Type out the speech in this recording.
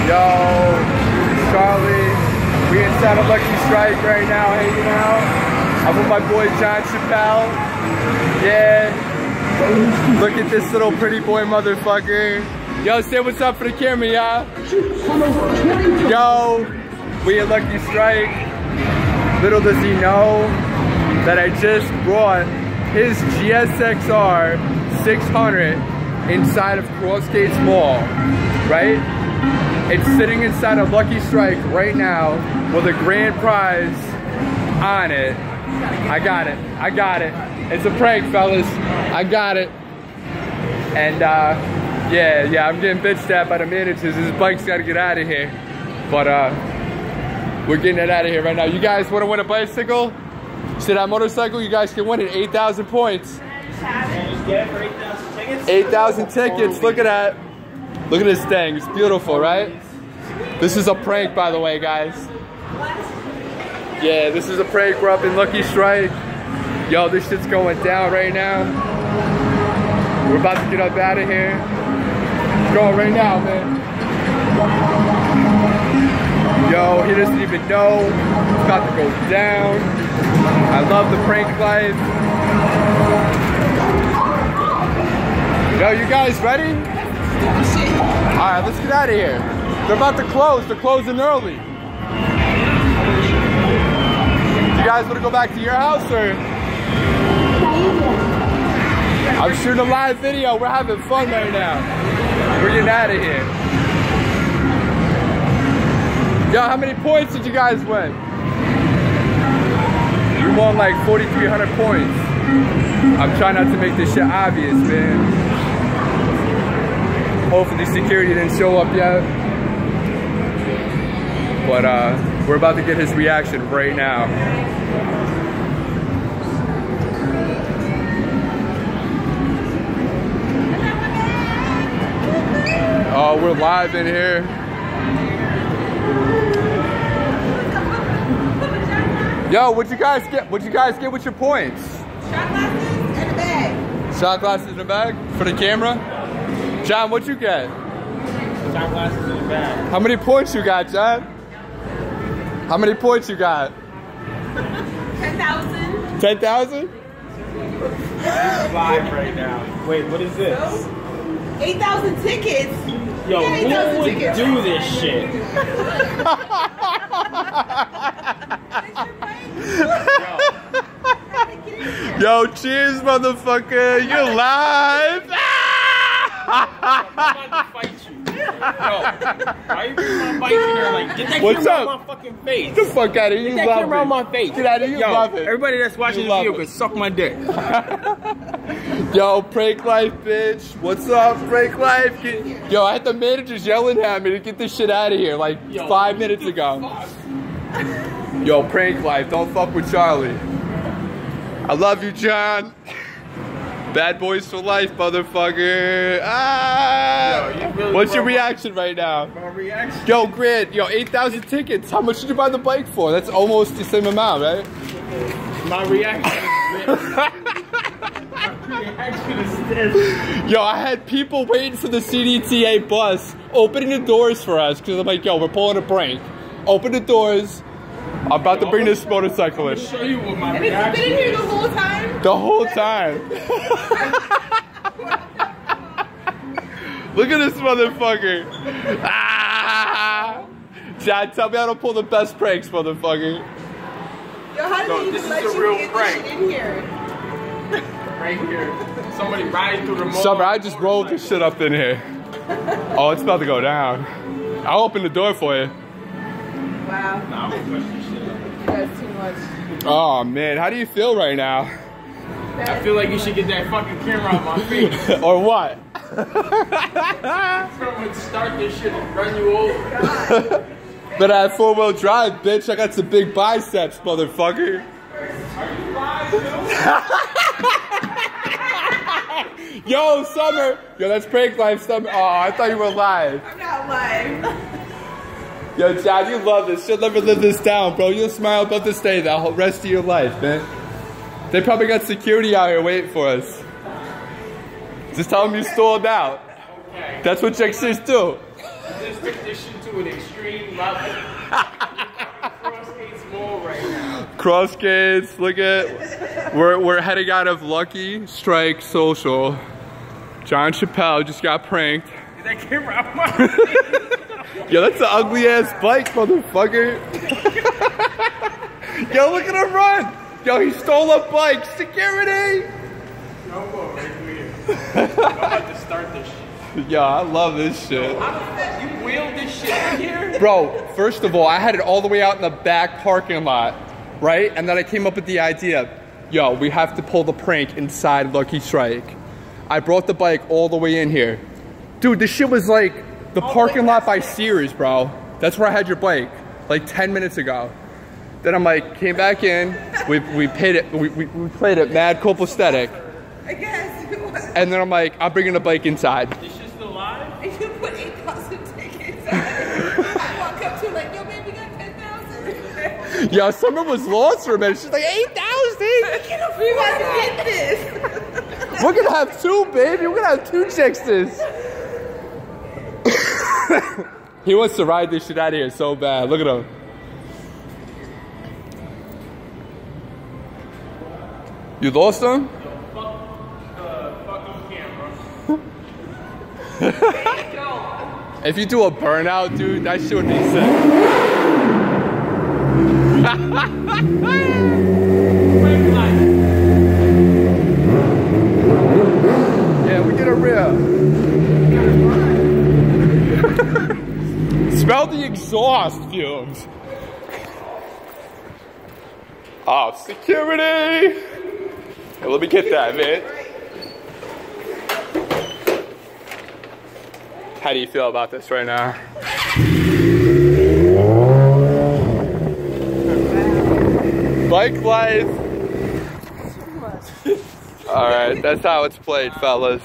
Yo, it's Charlie. We inside a Lucky Strike right now, hanging out. I'm with my boy John Chappelle. Yeah. Look at this little pretty boy motherfucker. Yo, say what's up for the camera, y'all. Yo, we at Lucky Strike. Little does he know that I just brought his GSXR 600 inside of grossgatesmall, right? It's sitting inside of Lucky Strike right now with a grand prize on it. I got it. I got it. It's a prank, fellas. I got it. And yeah, I'm getting bitched at by the managers. This bike's got to get out of here. But we're getting it out of here right now. You guys want to win a bicycle? See that motorcycle? You guys can win it. 8,000 points. 8,000 tickets. Look at that. Look at this thing. It's beautiful, right? This is a prank, by the way, guys. Yeah, this is a prank. We're up in Lucky Strike. Yo, this shit's going down right now. We're about to get up out of here. It's going right now, man. Yo, he doesn't even know. It's about to go down. I love the prank life. Yo, you guys ready? Alright, let's get out of here. They're about to close. They're closing early. You guys want to go back to your house or? I'm shooting a live video. We're having fun right now. We're getting out of here. Yo, how many points did you guys win? You won like 4,300 points. I'm trying not to make this shit obvious, man. Hopefully security didn't show up yet. But we're about to get his reaction right now. Oh, we're live in here. Yo, what'd you guys get? What'd you guys get with your points? Shot glasses and a bag. Shot glasses in a bag? For the camera? John, what'd you get? Shot glasses in a bag. How many points you got, John? How many points you got? 10,000. 10,000? It's live right now. Wait, what is this? 8,000 tickets. Yo, who would tickets. do this shit? Yo, cheers, motherfucker. You're live. I'm about to fight you. Yo, why you bring my bike in there like, get that What's camera up? on my fucking face. Get the fuck out of here. You Get that love camera it. on my face. Get out of here. You Yo, love it. everybody that's watching You this love video it. can suck my dick. Yo, prank life, bitch. What's up, prank life? Yo, I had the managers yelling at me to get this shit out of here like 5 minutes ago. Yo, prank life. Don't fuck with Charlie. I love you, John. Bad boys for life, motherfucker. Ah! Yo, really what's your reaction right now? My reaction? Yo, Grant, yo, 8,000 tickets. How much did you buy the bike for? That's almost the same amount, right? My reaction is this. My reaction is this. Yo, I had people waiting for the CDTA bus, opening the doors for us, because I'm like, yo, we're pulling a prank. Open the doors. I'm about to bring this motorcyclist. I'll show you what my And it's reaction been in here is. the whole time? The whole time. Look at this motherfucker. Ah! John, tell me how to pull the best pranks, motherfucker. Yo, how No, did this you is let a you real get prank. this shit in here? Right here. Somebody riding through the mall. Summer, I just rolled this shit up in here. Oh, it's about to go down. I'll open the door for you. Wow. Nah, I'm gonna push this shit up. That's too much. Oh, man. How do you feel right now? I feel like you should get that fucking camera out my face. Or what? Someone start this shit and run you over. But I have 4-wheel drive, bitch. I got some big biceps, motherfucker. Are you live, Bill? Yo, Summer. Yo, that's prank life, Summer. Oh, I thought you were live. I'm not live. Yo, John, you love this. You'll never live this down, bro. You'll smile about this day the whole rest of your life, man. They probably got security out here waiting for us. Just tell them you stalled out. Okay. That's what chicks do. Just took this shit to an extreme level. Grossgatesmall right now. Grossgates, look at, we're heading out of Lucky Strike Social. John Chappelle just got pranked. That camera out my Yo, that's an ugly ass bike, motherfucker. Yo, look at him run. Yo, he stole a bike. Security. No more right here. I'm about to start this shit. Yo, I love this shit. How the fuck you wheeled this shit in here? Bro, first of all, I had it all the way out in the back parking lot, right? And then I came up with the idea, yo, we have to pull the prank inside Lucky Strike. I brought the bike all the way in here. Dude, this shit was like the parking lot by Sears, bro. That's where I had your bike, like 10 minutes ago. Then I'm like, came back in, we played it mad copacetic. I guess. And then I'm like, I'm bringing the bike inside. This shit's still live? And you put 8,000 tickets. I walk up to like, yo, baby, we got 10,000. Yo, Summer was lost for a minute. She's like, 8,000? We about to get this. We're gonna have two, baby. We're gonna have two Chexters. He wants to ride this shit out of here so bad. Look at him. You lost him? Fucking camera. If you do a burnout, dude, that shit would be sick. Yeah, we get a rear. Smell the exhaust fumes. Oh, security! Hey, let me get that, man. How do you feel about this right now? Bike life. All right, that's how it's played, fellas.